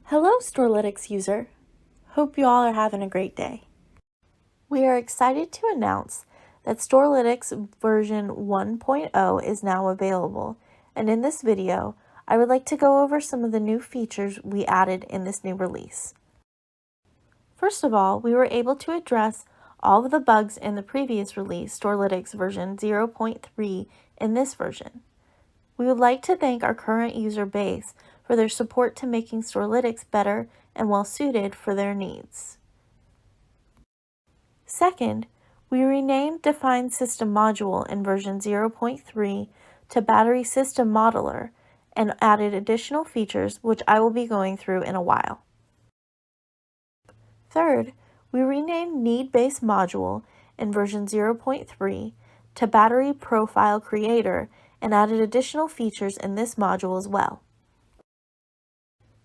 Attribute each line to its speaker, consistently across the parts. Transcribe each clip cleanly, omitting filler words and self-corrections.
Speaker 1: Hello, Storlytics user. Hope you all are having a great day. We are excited to announce that Storlytics version 1.0 is now available, and in this video, I would like to go over some of the new features we added in this new release. First of all, we were able to address all of the bugs in the previous release, Storlytics version 0.3, in this version. We would like to thank our current user base for their support to making Storlytics better and well suited for their needs. Second, we renamed Define System Module in version 0.3 to Battery System Modeler and added additional features which I will be going through in a while. Third, we renamed Need-Based Module in version 0.3 to Battery Profile Creator and added additional features in this module as well.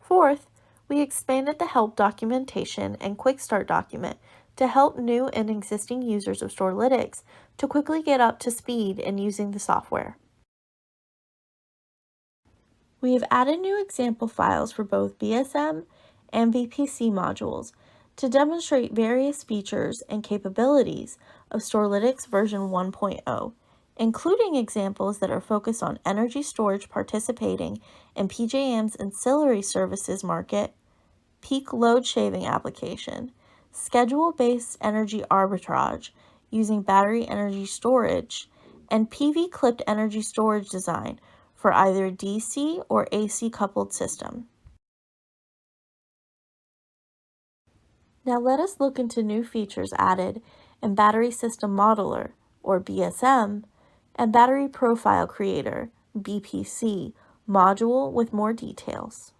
Speaker 1: Fourth, we expanded the help documentation and quick start document to help new and existing users of Storlytics to quickly get up to speed in using the software. We have added new example files for both BSM and VPC modules to demonstrate various features and capabilities of Storlytics version 1.0, including examples that are focused on energy storage participating in PJM's ancillary services market, peak load shaving application, schedule-based energy arbitrage using battery energy storage, and PV clipped energy storage design for either DC or AC coupled system. Now let us look into new features added in Battery System Modeler, or BSM, and Battery Profile Creator, BPC, module with more details.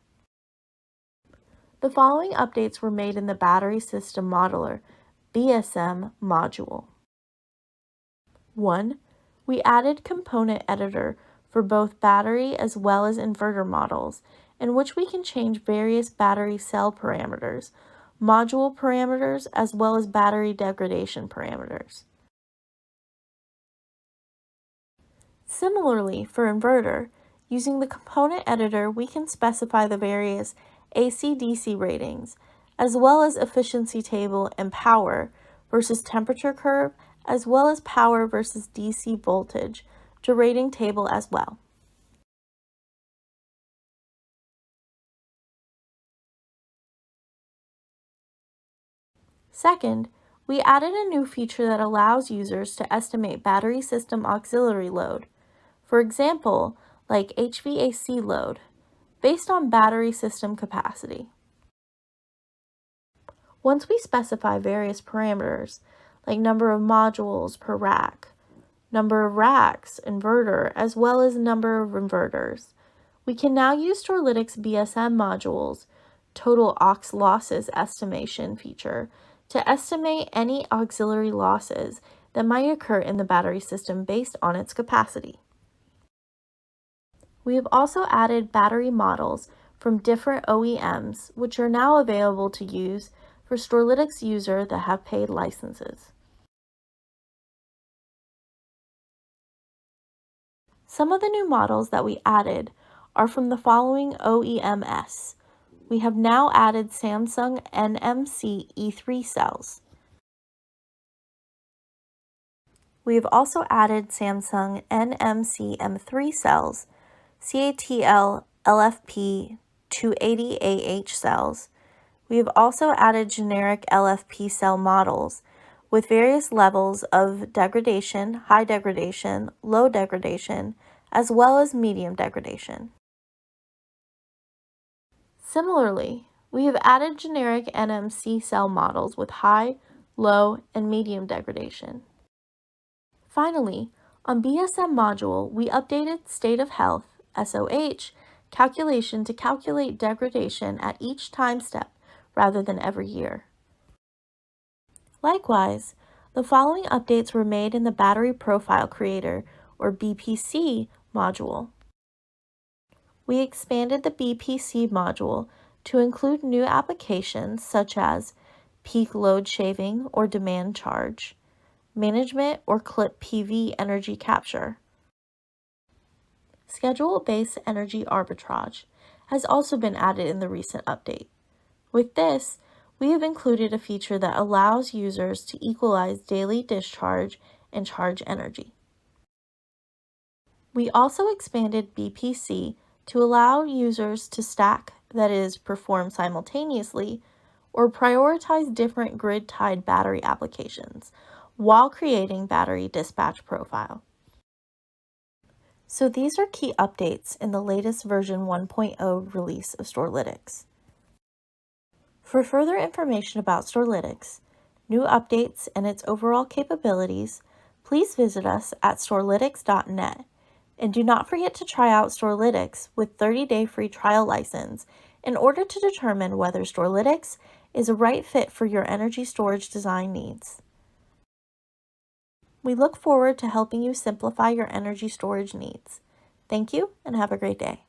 Speaker 1: The following updates were made in the Battery System Modeler, BSM, module. 1. We added Component Editor for both battery as well as inverter models, in which we can change various battery cell parameters, module parameters, as well as battery degradation parameters. Similarly, for inverter, using the component editor, we can specify the various AC-DC ratings, as well as efficiency table and power versus temperature curve, as well as power versus DC voltage to rating table as well. Second, we added a new feature that allows users to estimate battery system auxiliary load, for example, like HVAC load, based on battery system capacity. Once we specify various parameters, like number of modules per rack, number of racks, inverter, as well as number of inverters, we can now use Storlytics BSM modules total aux losses estimation feature to estimate any auxiliary losses that might occur in the battery system based on its capacity. We have also added battery models from different OEMs, which are now available to use for Storlytics users that have paid licenses. Some of the new models that we added are from the following OEMs. We have now added Samsung NMC E3 cells. We have also added Samsung NMC M3 cells, CATL LFP 280AH cells. We have also added generic LFP cell models with various levels of degradation, high degradation, low degradation, as well as medium degradation. Similarly, we have added generic NMC cell models with high, low, and medium degradation. Finally, on BSM module, we updated State of Health, SOH, calculation to calculate degradation at each time step rather than every year. Likewise, the following updates were made in the Battery Profile Creator, or BPC, module. We expanded the BPC module to include new applications such as peak load shaving or demand charge, management or clip PV energy capture, schedule-based energy arbitrage, has also been added in the recent update. With this, we have included a feature that allows users to equalize daily discharge and charge energy. We also expanded BPC to allow users to stack, that is, perform simultaneously, or prioritize different grid-tied battery applications while creating battery dispatch profile. So these are key updates in the latest version 1.0 release of Storlytics. For further information about Storlytics, new updates, and its overall capabilities, please visit us at storlytics.net. And do not forget to try out Storlytics with 30-day free trial license in order to determine whether Storlytics is a right fit for your energy storage design needs. We look forward to helping you simplify your energy storage needs. Thank you and have a great day.